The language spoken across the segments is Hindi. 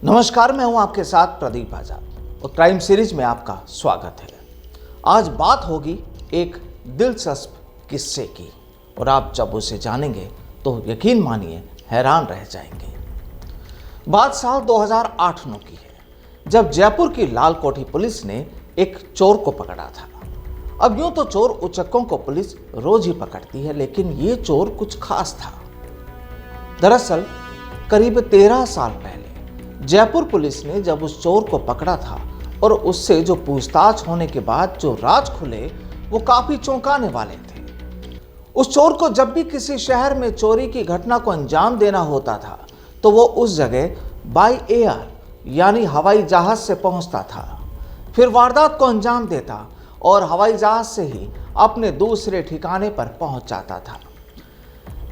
नमस्कार, मैं हूं आपके साथ प्रदीप आजाद और क्राइम सीरीज में आपका स्वागत है। आज बात होगी एक दिलचस्प किस्से की और आप जब उसे जानेंगे तो यकीन मानिए हैरान रह जाएंगे। बात साल 2008-9 की है, जब जयपुर की लाल कोठी पुलिस ने एक चोर को पकड़ा था। अब यूं तो चोर उचक्कों को पुलिस रोज ही पकड़ती है, लेकिन ये चोर कुछ खास था। दरअसल करीब 13 साल पहले जयपुर पुलिस ने जब उस चोर को पकड़ा था और उससे जो पूछताछ होने के बाद जो राज खुले वो काफी चौंकाने वाले थे। उस चोर को जब भी किसी शहर में चोरी की घटना को अंजाम देना होता था तो वो उस जगह बाय एयर यानी हवाई जहाज से पहुंचता था, फिर वारदात को अंजाम देता और हवाई जहाज से ही अपने दूसरे ठिकाने पर पहुंच जाता था।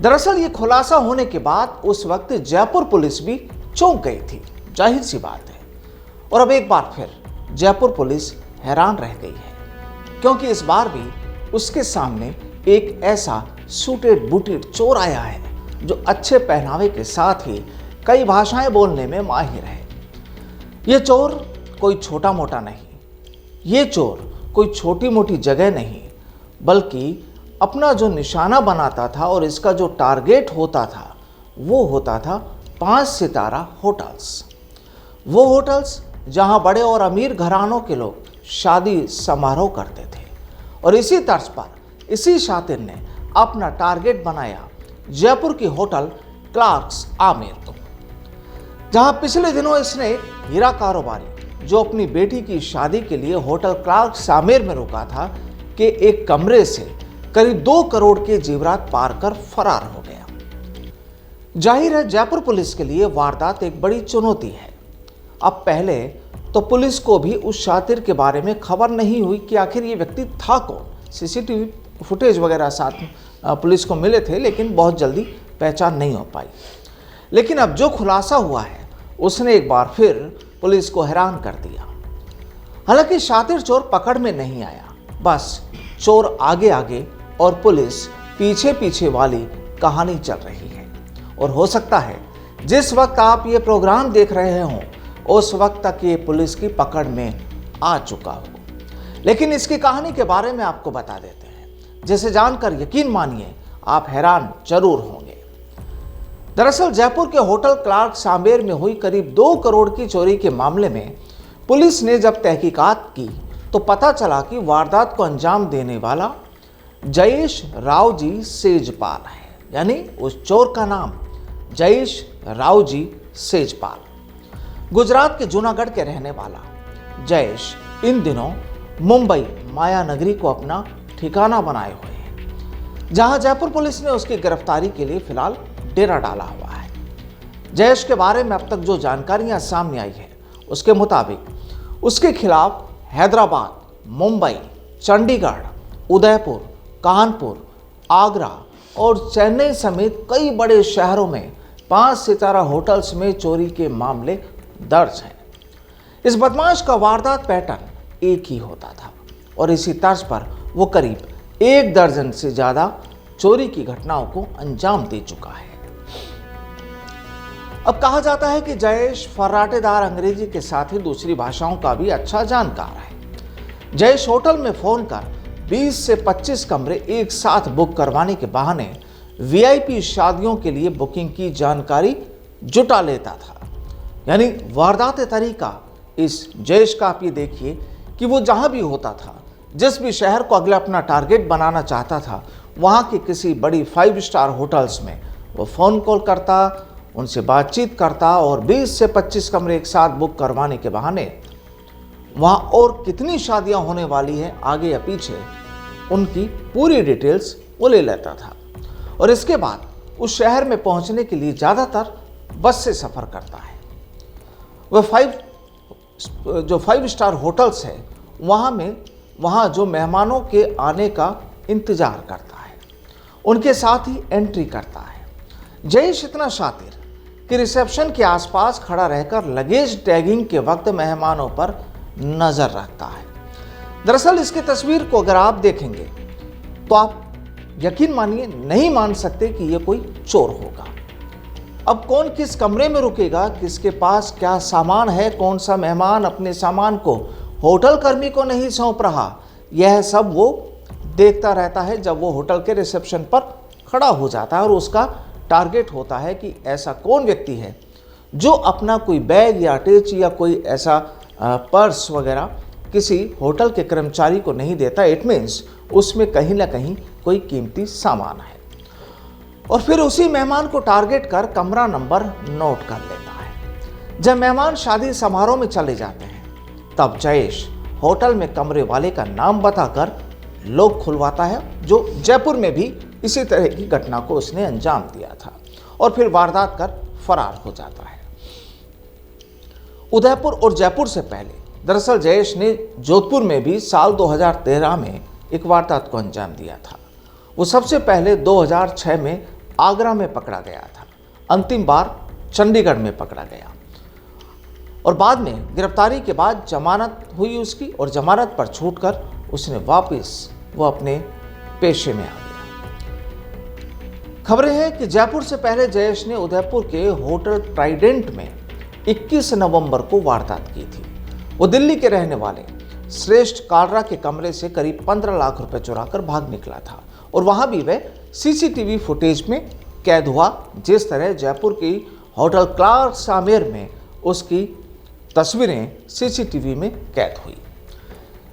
दरअसल ये खुलासा होने के बाद उस वक्त जयपुर पुलिस भी चौंक गई थी, जाहिर सी बात है। और अब एक बार फिर जयपुर पुलिस हैरान रह गई है, क्योंकि इस बार भी उसके सामने एक ऐसा सूटेड बूटेड चोर आया है जो अच्छे पहनावे के साथ ही कई भाषाएं बोलने में माहिर है। ये चोर कोई छोटा मोटा नहीं, ये चोर कोई छोटी मोटी जगह नहीं, बल्कि अपना जो निशाना बनाता था और इसका जो टारगेट होता था वो होता था 5 सितारा होटल्स। वो होटल्स जहां बड़े और अमीर घरानों के लोग शादी समारोह करते थे। और इसी तर्ज पर इसी शातिर ने अपना टारगेट बनाया जयपुर की होटल क्लार्क्स आमेर को, जहां पिछले दिनों इसने हीरा कारोबारी जो अपनी बेटी की शादी के लिए होटल क्लार्क्स आमेर में रुका था के एक कमरे से करीब 2 करोड़ के जेवरात पार कर फरार हो गया। जाहिर है जयपुर पुलिस के लिए वारदात एक बड़ी चुनौती है। अब पहले तो पुलिस को भी उस शातिर के बारे में खबर नहीं हुई कि आखिर ये व्यक्ति था कौन। सीसीटीवी फुटेज वगैरह साथ पुलिस को मिले थे, लेकिन बहुत जल्दी पहचान नहीं हो पाई। लेकिन अब जो खुलासा हुआ है उसने एक बार फिर पुलिस को हैरान कर दिया। हालांकि शातिर चोर पकड़ में नहीं आया, बस चोर आगे आगे और पुलिस पीछे पीछे वाली कहानी चल रही है। और हो सकता है जिस वक्त आप ये प्रोग्राम देख रहे हों उस वक्त तक ये पुलिस की पकड़ में आ चुका हो। लेकिन इसकी कहानी के बारे में आपको बता देते हैं, जिसे जानकर यकीन मानिए आप हैरान जरूर होंगे। दरअसल जयपुर के होटल क्लार्क्स आमेर में हुई करीब 2 करोड़ की चोरी के मामले में पुलिस ने जब तहकीकात की तो पता चला कि वारदात को अंजाम देने वाला जयेश रावजी सेजपाल है। यानी उस चोर का नाम जयेश रावजी सेजपाल। गुजरात के जूनागढ़ के रहने वाला जयेश इन दिनों मुंबई माया नगरी को अपना ठिकाना बनाए हुए हैं, जहां जयपुर पुलिस ने उसकी गिरफ्तारी के लिए फिलहाल डेरा डाला हुआ है। जयेश के बारे में अब तक जो जानकारियां सामने आई है उसके मुताबिक उसके खिलाफ हैदराबाद, मुंबई, चंडीगढ़, उदयपुर, कानपुर, आगरा और चेन्नई समेत कई बड़े शहरों में 5 सितारा होटल्स में चोरी के मामले दर्ज हैं। इस बदमाश का वारदात पैटर्न एक ही होता था और इसी तर्ज पर वो करीब 1 दर्जन से ज्यादा चोरी की घटनाओं को अंजाम दे चुका है। अब कहा जाता है कि जयेश फर्राटेदार अंग्रेजी के साथ ही दूसरी भाषाओं का भी अच्छा जानकार है। जयेश होटल में फोन कर 20 से 25 कमरे एक साथ बुक करवाने के बहाने वीआईपी शादियों के लिए बुकिंग की जानकारी जुटा लेता था। यानी वारदात तरीका इस जयेश का आप ये देखिए कि वो जहां भी होता था, जिस भी शहर को अगला अपना टारगेट बनाना चाहता था, वहां के किसी बड़ी 5 स्टार होटल्स में वो फ़ोन कॉल करता, उनसे बातचीत करता और 20 से 25 कमरे एक साथ बुक करवाने के बहाने वहां और कितनी शादियां होने वाली है आगे या पीछे उनकी पूरी डिटेल्स वो ले लेता था। और इसके बाद उस शहर में पहुंचने के लिए ज़्यादातर बस से सफ़र करता है। वह 5 स्टार होटल्स है वहाँ जो मेहमानों के आने का इंतज़ार करता है उनके साथ ही एंट्री करता है। जयेश इतना शातिर कि रिसेप्शन के आसपास खड़ा रहकर लगेज टैगिंग के वक्त मेहमानों पर नज़र रखता है। दरअसल इसकी तस्वीर को अगर आप देखेंगे तो आप यकीन मानिए नहीं मान सकते कि यह कोई चोर होगा। अब कौन किस कमरे में रुकेगा, किसके पास क्या सामान है, कौन सा मेहमान अपने सामान को होटल कर्मी को नहीं सौंप रहा, यह सब वो देखता रहता है जब वो होटल के रिसेप्शन पर खड़ा हो जाता है। और उसका टारगेट होता है कि ऐसा कौन व्यक्ति है जो अपना कोई बैग या अटैच या कोई ऐसा पर्स वगैरह किसी होटल के कर्मचारी को नहीं देता। इट मीन्स उसमें कहीं ना कहीं कोई कीमती सामान है। और फिर उसी मेहमान को टारगेट कर कमरा नंबर नोट कर लेता है। जब मेहमान शादी समारोह में चले जाते हैं तब जयेश होटल में कमरे वाले का नाम बताकर लॉक खुलवाता है, जो जयपुर में भी इसी तरह की घटना को उसने अंजाम दिया था, और फिर वारदात कर फरार हो जाता है। उदयपुर और जयपुर से पहले दरअसल जयेश ने जोधपुर में भी साल 2013 में एक वारदात को अंजाम दिया था। वो सबसे पहले 2006 में आगरा में पकड़ा गया था, अंतिम बार चंडीगढ़ में पकड़ा गया, और बाद में गिरफ्तारी के बाद जमानत हुई उसकी, और जमानत पर छूटकर उसने वापस वो अपने पेशे में आ गया। खबरें हैं कि जयपुर से पहले जयेश ने उदयपुर के होटल ट्राइडेंट में 21 नवंबर को वारदात की थी। वो दिल्ली के रहने वाले श्रेष्ठ कालरा के कमरे से करीब 15 लाख रुपए चुराकर भाग निकला था, और वहां भी वह सीसीटीवी फुटेज में कैद हुआ, जिस तरह जयपुर की होटल क्लार्क्स आमेर में उसकी तस्वीरें सीसीटीवी में कैद हुई।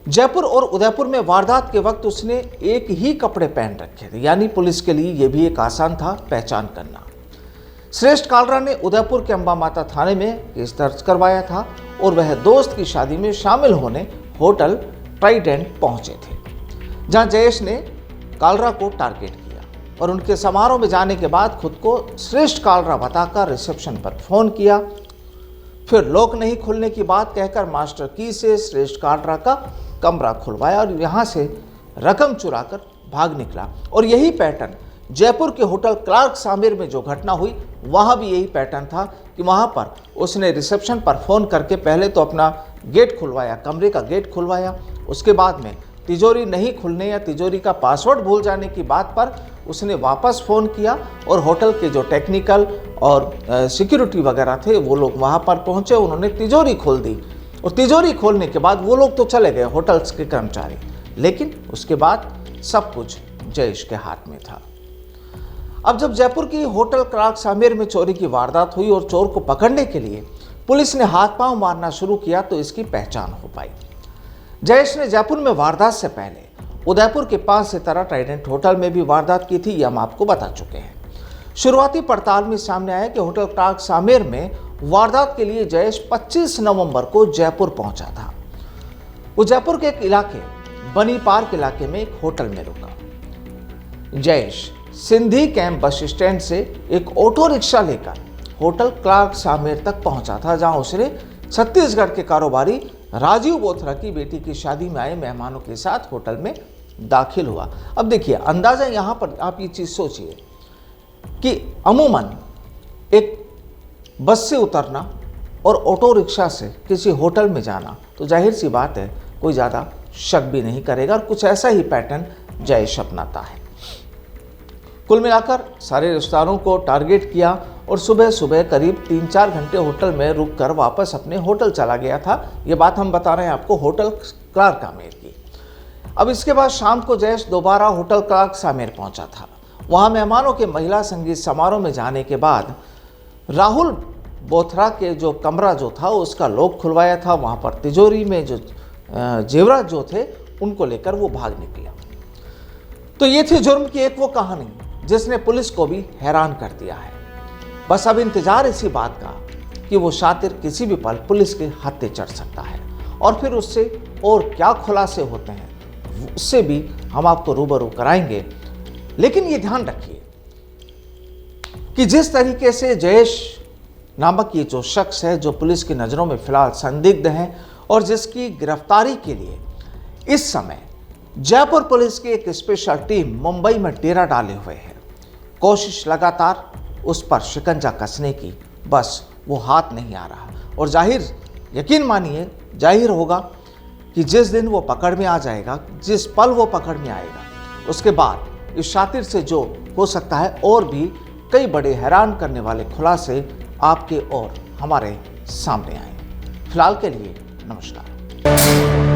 जयपुर और उदयपुर में वारदात के वक्त उसने एक ही कपड़े पहन रखे थे, यानी पुलिस के लिए यह भी एक आसान था पहचान करना। श्रेष्ठ कालरा ने उदयपुर के अंबा माता थाने में केस दर्ज करवाया था, और वह दोस्त की शादी में शामिल होने होटल ट्राइडेंट पहुंचे थे, जहां जयेश ने कालरा को टारगेट किया और उनके समारोह में जाने के बाद खुद को श्रेष्ठ कालरा बताकर रिसेप्शन पर फोन किया। फिर लॉक नहीं खुलने की बात कहकर मास्टर की से श्रेष्ठ कालरा का कमरा खुलवाया और यहां से रकम चुराकर भाग निकला। और यही पैटर्न जयपुर के होटल क्लार्क्स आमेर में जो घटना हुई, वहां भी यही पैटर्न था कि वहां पर उसने रिसेप्शन पर फोन करके पहले तो अपना गेट खुलवाया, कमरे का गेट खुलवाया, उसके बाद में तिजोरी नहीं खुलने या तिजोरी का पासवर्ड भूल जाने की बात पर उसने वापस फ़ोन किया, और होटल के जो टेक्निकल और सिक्योरिटी वगैरह थे वो लोग वहाँ पर पहुँचे, उन्होंने तिजोरी खोल दी, और तिजोरी खोलने के बाद वो लोग तो चले गए होटल्स के कर्मचारी, लेकिन उसके बाद सब कुछ जयेश के हाथ में था। अब जब जयपुर की होटल क्लार्क्स आमेर में चोरी की वारदात हुई और चोर को पकड़ने के लिए पुलिस ने हाथ पांव मारना शुरू किया तो इसकी पहचान हो पाई। जयेश ने जयपुर में वारदात से पहले उदयपुर के 5 सितारा ट्राइडेंट होटल में भी वारदात की थी, यह हम आपको बता चुके हैं। शुरुआती पड़ताल में सामने आया कि होटल क्लार्क्स आमेर में वारदात के लिए जयेश 25 नवंबर को जयपुर पहुंचा था। वो जयपुर के एक इलाके बनी पार्क इलाके में एक होटल में रुका। Jayesh Sindhi camp bus stand से एक ऑटो रिक्शा लेकर होटल क्लार्क्स आमेर तक पहुंचा था, जहां उसने छत्तीसगढ़ के कारोबारी राजीव बोथरा की बेटी की शादी में आए मेहमानों के साथ होटल में दाखिल हुआ। अब देखिए, अंदाजा यहां पर आप ये चीज सोचिए कि अमूमन एक बस से उतरना और ऑटो रिक्शा से किसी होटल में जाना तो जाहिर सी बात है कोई ज़्यादा शक भी नहीं करेगा, और कुछ ऐसा ही पैटर्न जयेश अपनाता है। कुल मिलाकर सारे रिश्तेदारों को टारगेट किया और सुबह सुबह करीब 3-4 घंटे होटल में रुककर वापस अपने होटल चला गया था। ये बात हम बता रहे हैं आपको होटल क्लार्क आमेर की। अब इसके बाद शाम को जयेश दोबारा होटल क्लार्क आमेर पहुंचा था। वहां मेहमानों के महिला संगीत समारोह में जाने के बाद राहुल बोथरा के जो कमरा जो था उसका लॉक खुलवाया था। वहां पर तिजोरी में जो जेवरात जो थे उनको लेकर वो भाग निकला। तो ये थी जुर्म की एक वो कहानी जिसने पुलिस को भी हैरान कर दिया है। बस अब इंतजार इसी बात का कि वो शातिर किसी भी पल पुलिस के हत्थे चढ़ सकता है, और फिर उससे और क्या खुलासे होते हैं उससे भी हम आपको रूबरू कराएंगे। लेकिन ये ध्यान रखिए कि जिस तरीके से जयेश नामक ये जो शख्स है जो पुलिस की नज़रों में फिलहाल संदिग्ध है और जिसकी गिरफ्तारी के लिए इस समय जयपुर पुलिस की एक स्पेशल टीम मुंबई में डेरा डाले हुए है, कोशिश लगातार उस पर शिकंजा कसने की, बस वो हाथ नहीं आ रहा। और यकीन मानिए जाहिर होगा कि जिस दिन वो पकड़ में आ जाएगा, जिस पल वो पकड़ में आएगा, उसके बाद इस शातिर से जो हो सकता है और भी कई बड़े हैरान करने वाले खुलासे आपके और हमारे सामने आए। फिलहाल के लिए नमस्कार।